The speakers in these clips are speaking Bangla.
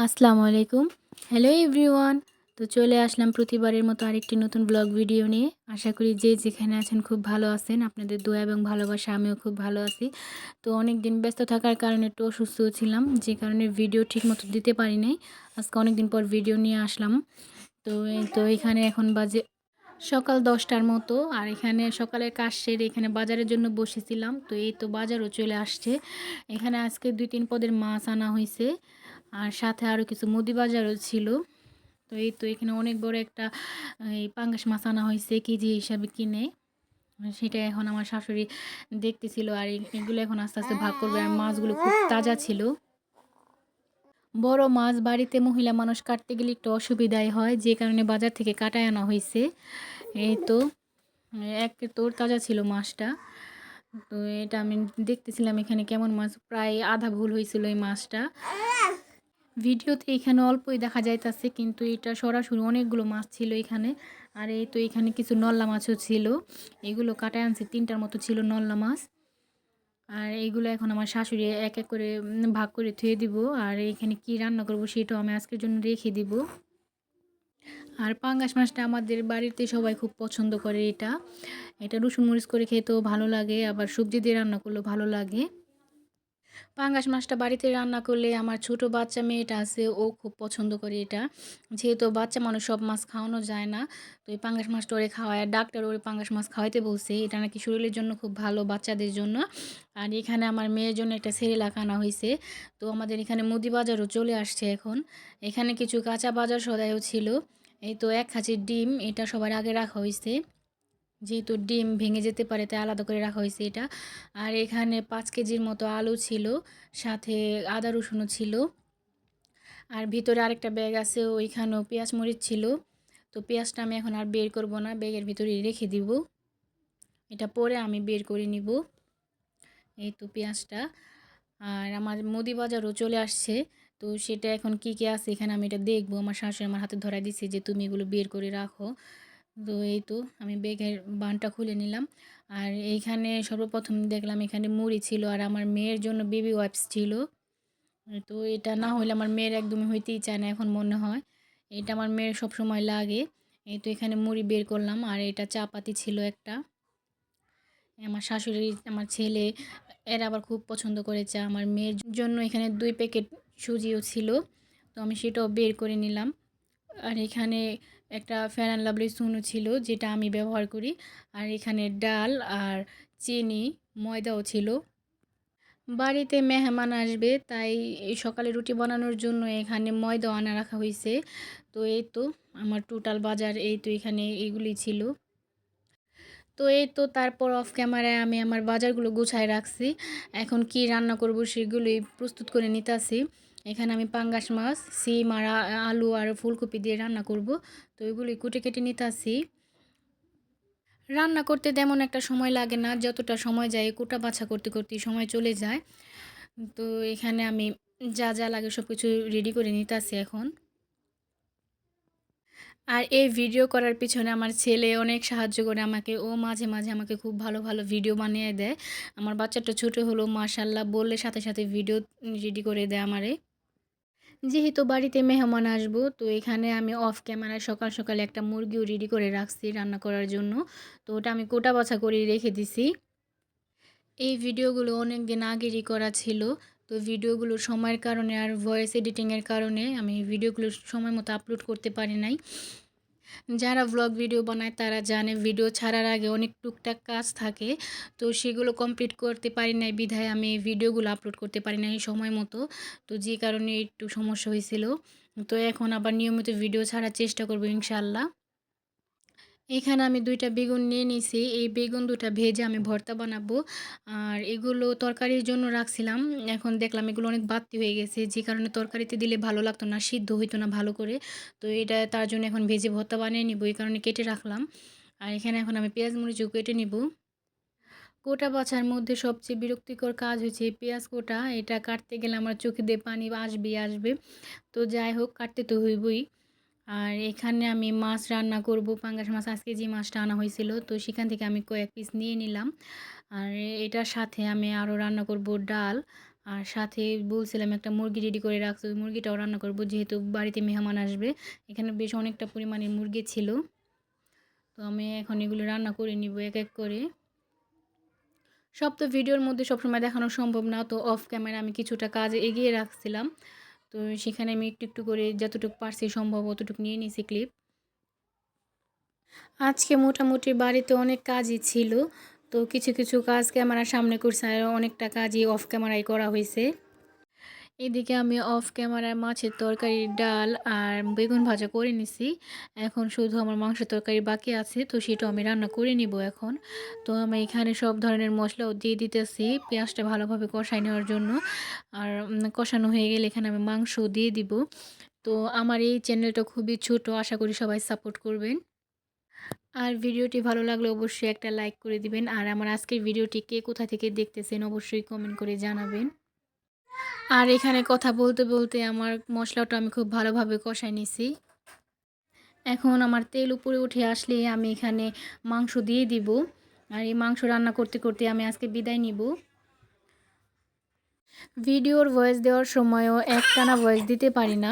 আসসালামু আলাইকুম। Hello everyone. তো চলে আসলাম প্রতিবারের মতো আরেকটি নতুন ব্লগ ভিডিও নিয়ে। আশা করি যে যেখানে আছেন খুব ভালো আছেন। আপনাদের দোয়া এবং ভালোবাসা আমিও খুব ভালো আছি। তো অনেক দিন ব্যস্ত থাকার কারণে একটু অসুস্থ ছিলাম, যে কারণে ভিডিও ঠিকমতো দিতে পারি নাই। আজকে অনেক দিন পর ভিডিও নিয়ে আসলাম। তো এখানে এখন বাজে সকাল 10টার মতো। আর এখানে সকালের কাজ সেরে এখানে বাজারের জন্য বসেছিলাম। তো এই তো বাজারও চলে আসছে। এখানে আজকে 2-3 পদের মাছ আনা হয়েছে। আর সাথে আরও কিছু মুদি বাজারও ছিল। তো এই তো এখানে অনেক বড় একটা এই পাঙ্গাস মাছ আনা হয়েছে কেজি হিসাবে কিনে। সেটা এখন আমার শাশুড়ি দেখতেছিল। আর এগুলো এখন আস্তে আস্তে ভাগ করবে। আর মাছগুলো খুব তাজা ছিল। বড় মাছ বাড়িতে মহিলা মানুষ কাটতে গেলে একটু অসুবিধাই হয়, যে কারণে বাজার থেকে কাটায় আনা হয়েছে। এই তো এক তোর তাজা ছিল মাছটা। তো এটা আমি দেখতেছিলাম এখানে কেমন মাছ, প্রায় আধা ভুল হয়েছিল এই মাছটা। ভিডিওতে এখানে অল্পই দেখা যাইতাছে, কিন্তু এটা সরাসরি অনেকগুলো মাছ ছিল এখানে। আর এই তো এখানে কিছু নল্লা মাছও ছিল। এগুলো কাটায় আনছে, 3টার মতো ছিল নল্লা মাছ। আর এইগুলো এখন আমার শাশুড়ি এক এক করে ভাগ করে ধুয়ে দিব। আর এখানে কি রান্না করব সেটাও আমি আজকের জন্য রেখে দিব। আর পাঙ্গাস মাছটা আমাদের বাড়িতে সবাই খুব পছন্দ করে। এটা এটা রসুন মরিচ করে খেতেও ভালো লাগে, আবার সবজি দিয়ে রান্না করলেও ভালো লাগে। পাঙ্গাস মাছটা বাড়িতে রান্না করলে আমার ছোট বাচ্চা মেয়েটা আছে, ও খুব পছন্দ করে এটা। যেহেতু বাচ্চা মানুষ সব মাছ খাওয়ানো যায় না, তো এই পাঙ্গাস মাছটা ওরে খাওয়ায়। ডাক্তার ওরে পাঙ্গাস মাছ খাওয়াইতে বলছে, এটা নাকি শরীরের জন্য খুব ভালো, বাচ্চাদের জন্য। আর এখানে আমার মেয়ের জন্য একটা সেরেলাক আনা হয়েছে। তো আমাদের এখানে মুদি বাজারও চলে আসছে এখন। এখানে কিছু কাঁচা বাজার সদাইও ছিল। এই তো এক খাঁচির ডিম, এটা সবার আগে রাখা হয়েছে, যেহেতু ডিম ভেঙে যেতে পারে তাই আলাদা করে রাখা হয়েছে এটা। আর এখানে 5 কেজির মতো আলু ছিল, সাথে আদা রসুনও ছিল। আর ভিতরে আরেকটা ব্যাগ আছে, ওইখানেও পেঁয়াজ মরিচ ছিল। তো পেঁয়াজটা আমি এখন আর বের করব না, ব্যাগের ভিতরে রেখে দিব। এটা পরে আমি বের করে নিব। এই তো পেঁয়াজটা। আর আমার মুদি বাজারও চলে আসছে। তো সেটা এখন কি কি আছে এখানে আমি এটা দেখবো। আমার শাশুড়ি আমার হাতে ধরাই দিচ্ছে যে তুমি এগুলো বের করে রাখো। তো এই তো আমি ব্যাগের বানটা খুলে নিলাম। আর এইখানে সর্বপ্রথম দেখলাম এখানে মুড়ি ছিল, আর আমার মেয়ের জন্য বেবি ওয়াইপস ছিল। তো এটা না হলে আমার মেয়ের একদমই হইতেই চায় না এখন মনে হয়। এটা আমার মেয়ের সব সময় লাগে। এই তো এখানে মুড়ি বের করলাম। আর এটা চাপাতি ছিল একটা। আমার শাশুড়ি, আমার ছেলে, এরা আবার খুব পছন্দ করে চা। আমার মেয়ের জন্য এখানে 2 প্যাকেট সুজিও ছিল। তো আমি সেটাও বের করে নিলাম। আর এখানে একটা ফেয়ার অ্যান্ড লাভলি সুনো ছিল, যেটা আমি ব্যবহার করি। আর এখানে ডাল আর চিনি, ময়দাও ছিল। বাড়িতে মেহমান আসবে, তাই এই সকালে রুটি বানানোর জন্য এখানে ময়দা আনা রাখা হয়েছে। তো এই তো আমার টোটাল বাজার এই তো এখানে এইগুলি ছিল। তো এই তো তারপর অফ ক্যামেরায় আমি আমার বাজারগুলো গুছায় রাখছি। এখন কি রান্না করব সেগুলোই প্রস্তুত করে নিতেছি। এখানে আমি পাঙ্গাস মাছ, সিম আর আলু আর ফুলকপি দিয়ে রান্না করব। তো এগুলি কুটে কেটে নিতেছি। রান্না করতে তেমন একটা সময় লাগে না, যতটা সময় যায় কুটা বাছা করতে করতেই সময় চলে যায়। তো এখানে আমি যা যা লাগে সব কিছু রেডি করে নিতেছি এখন। আর এই ভিডিও করার পিছনে আমার ছেলে অনেক সাহায্য করে আমাকে। ও মাঝে মাঝে আমাকে খুব ভালো ভালো ভিডিও বানিয়ে দেয়। আমার বাচ্চাটা ছোট হলো, মাশাল্লাহ বললে সাথে সাথে ভিডিও রেডি করে দেয় আমারে। যেহেতু বাড়িতে মেহমান আসবো, তো এখানে আমি অফ ক্যামেরায় সকাল সকাল একটা মুরগিও রেডি করে রাখছি রান্না করার জন্য। তো ওটা আমি কোটা বাছা করে রেখে দিছি। এই ভিডিওগুলো অনেক দিন আগেরই করা ছিল। তো ভিডিওগুলো সময়ের কারণে আর ভয়েস এডিটিংয়ের কারণে আমি ভিডিওগুলো সময় মতো আপলোড করতে পারি নাই। যারা ভ্লগ ভিডিও বানায় তারা জানে, ভিডিও ছাড়ার আগে অনেক টুকটাক কাজ থাকে। তো সেগুলো কমপ্লিট করতে পারি নাই বিধায় আমি ভিডিওগুলো আপলোড করতে পারি নাই সময় মতো। তো যে কারণে একটু সমস্যা হয়েছিল। তো এখন আবার নিয়মিত ভিডিও ছাড়ার চেষ্টা করব ইনশাআল্লাহ। এখানে আমি 2টা বেগুন নিয়ে নিছি। এই বেগুন 2টা ভেজে আমি ভর্তা বানাবো। আর এগুলো তরকারির জন্য রাখছিলাম। এখন দেখলাম এগুলো অনেক বাড়তি হয়ে গেছে, যে কারণে তরকারিতে দিলে ভালো লাগতো না, সিদ্ধ হইতো না ভালো করে। তো এটা তার জন্য এখন ভেজে ভর্তা বানিয়ে নিব, এই কারণে কেটে রাখলাম। আর এখানে এখন আমি পেঁয়াজ মরিচও কেটে নিব। কোটা বাছার মধ্যে সবচেয়ে বিরক্তিকর কাজ হচ্ছে এই পেঁয়াজ কোটা। এটা কাটতে গেলে আমার চোখে দিয়ে পানি আসবেই আসবে। তো যাই হোক, কাটতে তো হইবই। আর এখানে আমি মাছ রান্না করব, পাঙ্গাস মাছ আজকে যে মাছটা আনা হয়েছিল, তো সেখান থেকে আমি কয়েক পিস নিয়ে নিলাম। আর এটার সাথে আমি আরও রান্না করব ডাল আর সাথে বলছিলাম একটা মুরগি রেডি করে রাখছি, ওই মুরগিটাও রান্না করব, যেহেতু বাড়িতে মেহমান আসবে। এখানে বেশ অনেকটা পরিমাণে মুরগি ছিল। তো আমি এখন এগুলো রান্না করে নিব এক এক করে। সব তো ভিডিওর মধ্যে সবসময় দেখানো সম্ভব না, তো অফ ক্যামেরা আমি কিছুটা কাজ এগিয়ে রাখছিলাম। তো সেখানে আমি একটু একটু করে যতটুকু পারছি সম্ভব অতটুকু নিয়ে নিয়েছি ক্লিপ। আজকে মোটামুটি বাড়িতে অনেক কাজই ছিল, তো কিছু কিছু কাজ ক্যামেরার সামনে করছে আর অনেকটা কাজই অফ ক্যামেরায় করা হয়েছে। এদিকে আমি অফ ক্যামেরায় মাছের তরকারি, ডাল আর বেগুন ভাজা করে নিছি। এখন শুধু আমার মাংসের তরকারি বাকি আছে, তো সেটাও আমি রান্না করে নিব এখন। তো আমি এখানে সব ধরনের মশলাও দিয়ে দিতেছি পেঁয়াজটা ভালোভাবে কষাই নেওয়ার জন্য। আর কষানো হয়ে গেলে এখানে আমি মাংস দিয়ে দিব। তো আমার এই চ্যানেলটা খুবই ছোট, আশা করি সবাই সাপোর্ট করবেন। আর ভিডিওটি ভালো লাগলে অবশ্যই একটা লাইক করে দিবেন। আর আমার আজকের ভিডিওটি কে কোথা থেকে দেখতেছেন অবশ্যই কমেন্ট করে জানাবেন। আর এখানে কথা বলতে বলতে আমার মশলাটা আমি খুব ভালোভাবে কষায় নিছি। এখন আমার তেল উপরে উঠে আসলে আমি এখানে মাংস দিয়ে দিব। আর এই মাংস রান্না করতে করতে আমি আজকে বিদায় নিব। ভিডিওর ভয়েস দেওয়ার সময়ও একটানা ভয়েস দিতে পারি না,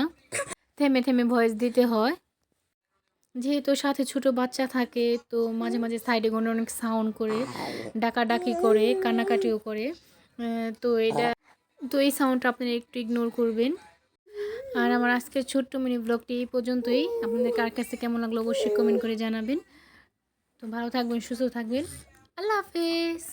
থেমে থেমে ভয়েস দিতে হয়। যেহেতু সাথে ছোট বাচ্চা থাকে, তো মাঝে মাঝে সাইডে কোনো অনেক সাউন্ড করে, ডাকাডাকি করে, কান্নাকাটিও করে। তো এই সাউন্ডটা আপনারা একটু ইগনোর করবেন। আর আমার আজকের ছোট্ট মিনি ব্লগটি এই পর্যন্তই। আপনাদের কার কাছে কেমন লাগলো অবশ্যই কমেন্ট করে জানাবেন। তো ভালো থাকবেন, সুস্থ থাকবেন। আল্লাহ হাফেজ।